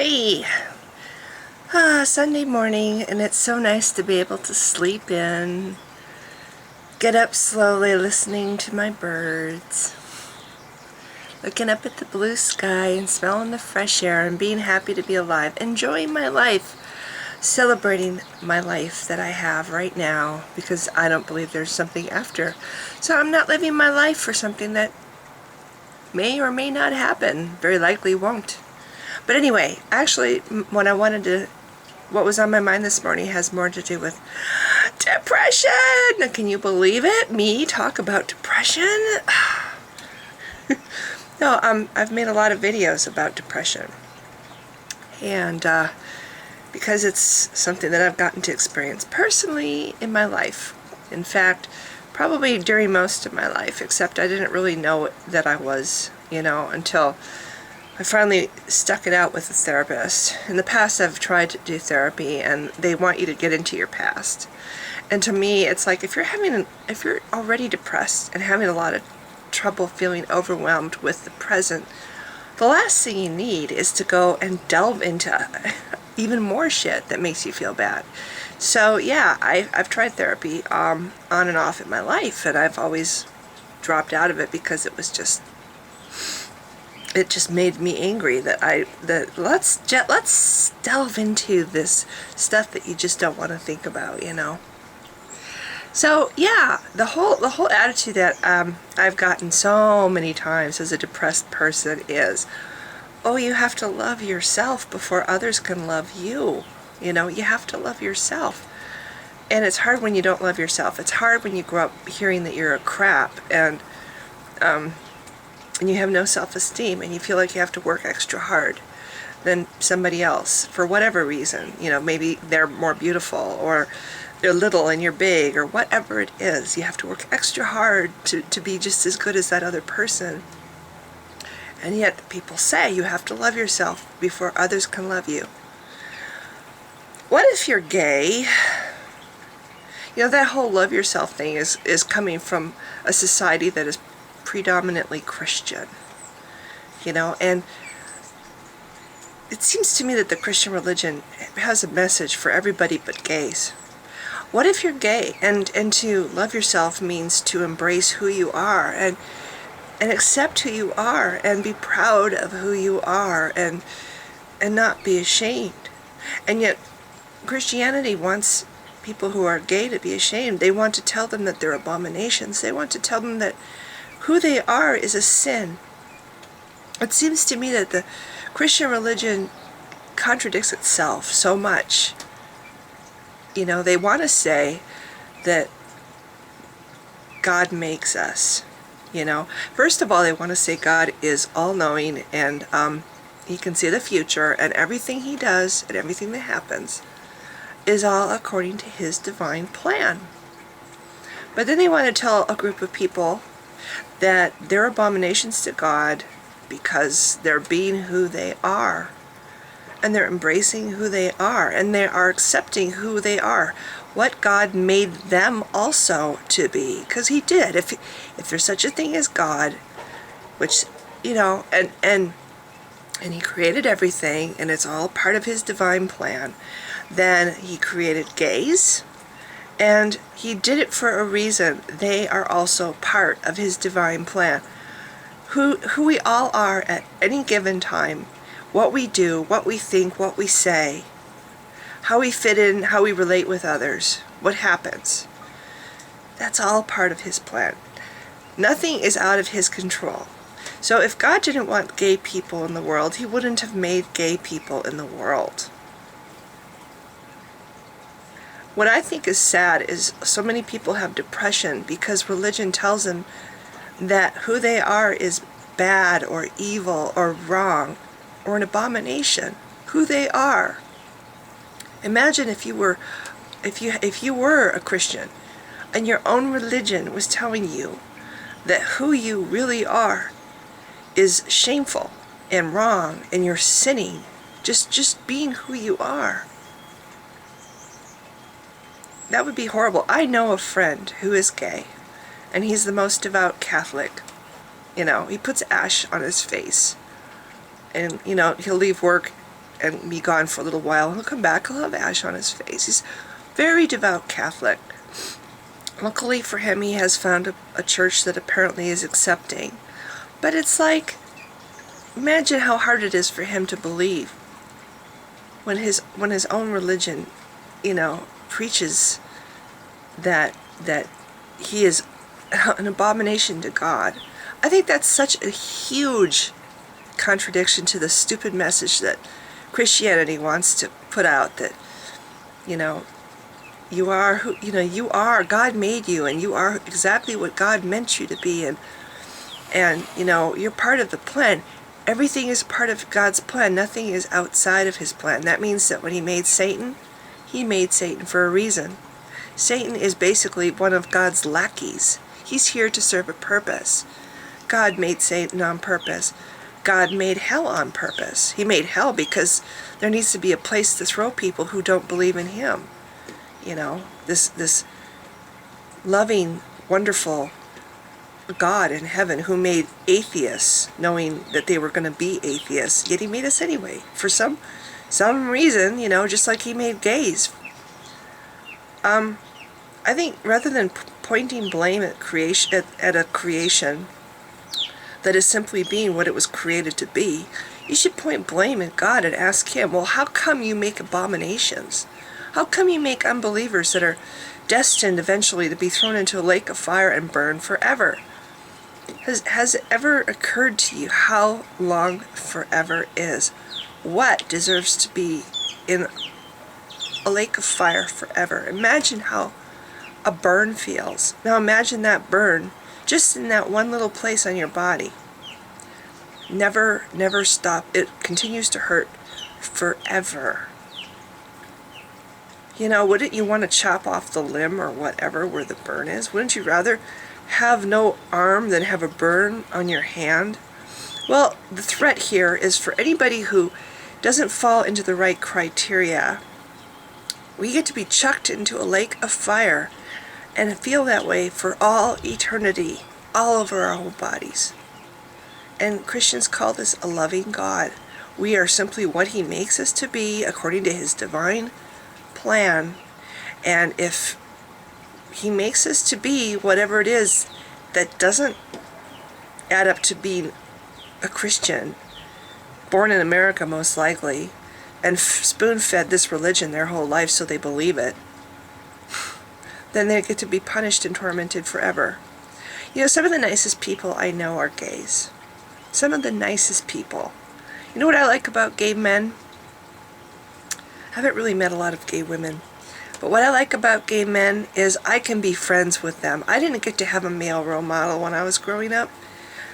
Hey, Sunday morning, and it's so nice to be able to sleep in, get up slowly listening to my birds, looking up at the blue sky and smelling the fresh air and being happy to be alive, enjoying my life, celebrating my life that I have right now, because I don't believe there's something after. So I'm not living my life for something that may or may not happen, very likely won't. But anyway, actually, what was on my mind this morning has more to do with depression. Can you believe it? Me talk about depression? No, I've made a lot of videos about depression. And because it's something that I've gotten to experience personally in my life. In fact, probably during most of my life, except I didn't really know that I was, until I finally stuck it out with a therapist. In the past, I've tried to do therapy, and they want you to get into your past. And to me, it's like if you're already depressed and having a lot of trouble feeling overwhelmed with the present, the last thing you need is to go and delve into even more shit that makes you feel bad. So yeah, I've tried therapy on and off in my life, and I've always dropped out of it because it just made me angry that let's delve into this stuff that you just don't want to think about, So yeah, the whole attitude that I've gotten so many times as a depressed person is, oh, you have to love yourself before others can love you. You have to love yourself. And it's hard when you don't love yourself. It's hard when you grow up hearing that you're a crap and you have no self-esteem, and you feel like you have to work extra hard than somebody else for whatever reason. Maybe they're more beautiful, or they're little and you're big, or whatever it is. You have to work extra hard to be just as good as that other person. And yet people say you have to love yourself before others can love you. What if you're gay? That whole love yourself thing is coming from a society that is predominantly Christian, and it seems to me that the Christian religion has a message for everybody but gays. What if you're gay, and to love yourself means to embrace who you are and accept who you are and be proud of who you are and not be ashamed? And yet Christianity wants people who are gay to be ashamed. They want to tell them that they're abominations. They want to tell them that who they are is a sin. It seems to me that the Christian religion contradicts itself so much. They want to say that God makes us. First of all, they want to say God is all-knowing, and He can see the future, and everything He does and everything that happens is all according to His divine plan. But then they want to tell a group of people that they're abominations to God because they're being who they are, and they're embracing who they are, and they are accepting who they are, what God made them also to be, because He did. If there's such a thing as God, which and He created everything, and it's all part of His divine plan, then He created gays. And He did it for a reason. They are also part of His divine plan. Who we all are at any given time, what we do, what we think, what we say, how we fit in, how we relate with others, what happens. That's all part of His plan. Nothing is out of His control. So if God didn't want gay people in the world, He wouldn't have made gay people in the world. What I think is sad is so many people have depression because religion tells them that who they are is bad or evil or wrong or an abomination. Who they are. Imagine if you were a Christian and your own religion was telling you that who you really are is shameful and wrong, and you're sinning just being who you are. That would be horrible. I know a friend who is gay, and he's the most devout Catholic. He puts ash on his face. And, he'll leave work and be gone for a little while. He'll come back. He'll have ash on his face. He's very devout Catholic. Luckily for him, he has found a church that apparently is accepting. But it's like, imagine how hard it is for him to believe when his own religion, preaches that he is an abomination to God. I think that's such a huge contradiction to the stupid message that Christianity wants to put out, that you are who you are. God made you, and you are exactly what God meant you to be, and you're part of the plan. Everything is part of God's plan. Nothing is outside of his plan. That means that when he made Satan for a reason. Satan is basically one of God's lackeys. He's here to serve a purpose. God made Satan on purpose. God made hell on purpose. He made hell because there needs to be a place to throw people who don't believe in him. This loving, wonderful God in heaven who made atheists, knowing that they were going to be atheists, yet he made us anyway. For some reason, just like he made gays. I think rather than pointing blame at a creation that is simply being what it was created to be, you should point blame at God and ask him, well, how come you make abominations? How come you make unbelievers that are destined eventually to be thrown into a lake of fire and burn forever? Has it ever occurred to you how long forever is? What deserves to be in a lake of fire forever? Imagine how a burn feels. Now imagine that burn just in that one little place on your body. Never stop. It continues to hurt forever. Wouldn't you want to chop off the limb or whatever where the burn is? Wouldn't you rather have no arm than have a burn on your hand? Well, the threat here is for anybody who doesn't fall into the right criteria. We get to be chucked into a lake of fire and feel that way for all eternity, all over our whole bodies. And Christians call this a loving God. We are simply what he makes us to be according to his divine plan. And if he makes us to be whatever it is that doesn't add up to being a Christian, born in America most likely, and spoon-fed this religion their whole life so they believe it, then they get to be punished and tormented forever. Some of the nicest people I know are gays. Some of the nicest people. You know what I like about gay men? I haven't really met a lot of gay women. But what I like about gay men is I can be friends with them. I didn't get to have a male role model when I was growing up.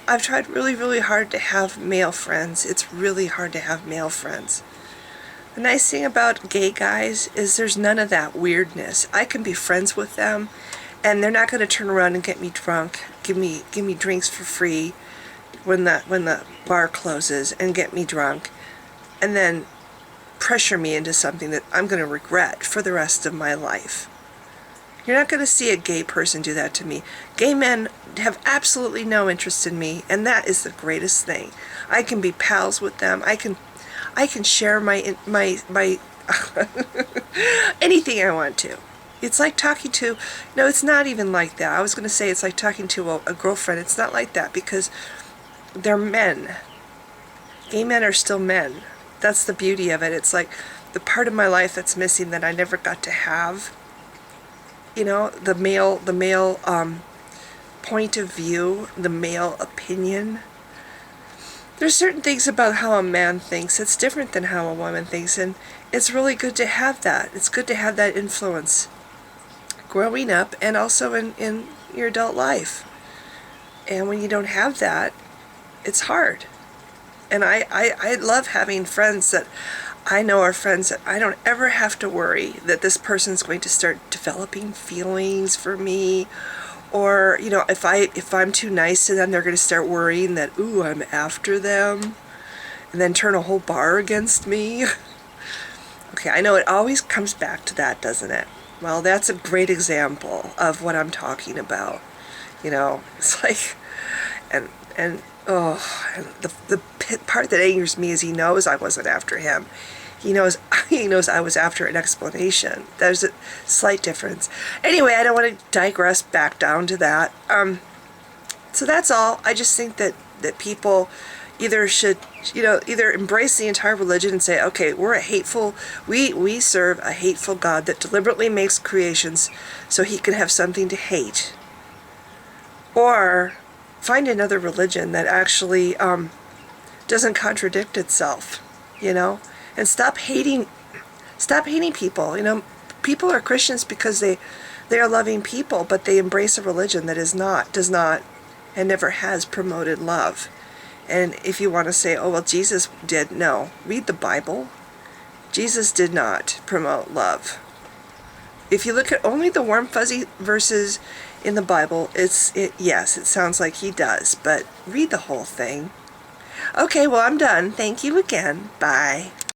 I've tried really, really hard to have male friends. It's really hard to have male friends. The nice thing about gay guys is there's none of that weirdness. I can be friends with them, and they're not going to turn around and get me drunk, give me drinks for free when the bar closes, and get me drunk, and then pressure me into something that I'm going to regret for the rest of my life. You're not going to see a gay person do that to me. Gay men have absolutely no interest in me, and that is the greatest thing. I can be pals with them. I can share my anything I want to. It's like talking to, no, it's not even like that. I was going to say it's like talking to a girlfriend. It's not like that because they're men. Gay men are still men. That's the beauty of it. It's like the part of my life that's missing that I never got to have. The male point of view, the male opinion. There's certain things about how a man thinks that's different than how a woman thinks, and it's really good to have that. It's good to have that influence growing up and also in your adult life. And when you don't have that, it's hard. And I love having friends that I know are friends that I don't ever have to worry that this person's going to start developing feelings for me. Or, if I'm too nice to them, they're going to start worrying that, ooh, I'm after them, and then turn a whole bar against me. Okay, I know it always comes back to that, doesn't it? Well, that's a great example of what I'm talking about. It's like, and the part that angers me is he knows I wasn't after him. He knows I was after an explanation. There's a slight difference. Anyway, I don't want to digress back down to that. So that's all. I just think that people either should, either embrace the entire religion and say, okay, we serve a hateful God that deliberately makes creations so he can have something to hate. Or find another religion that actually doesn't contradict itself, and stop hating people. People are Christians because they are loving people, but they embrace a religion that does not, and never has promoted love. And if you want to say, oh, well, Jesus did, no. Read the Bible. Jesus did not promote love. If you look at only the warm, fuzzy verses in the Bible, yes, it sounds like he does, but read the whole thing. Okay, well, I'm done. Thank you again. Bye.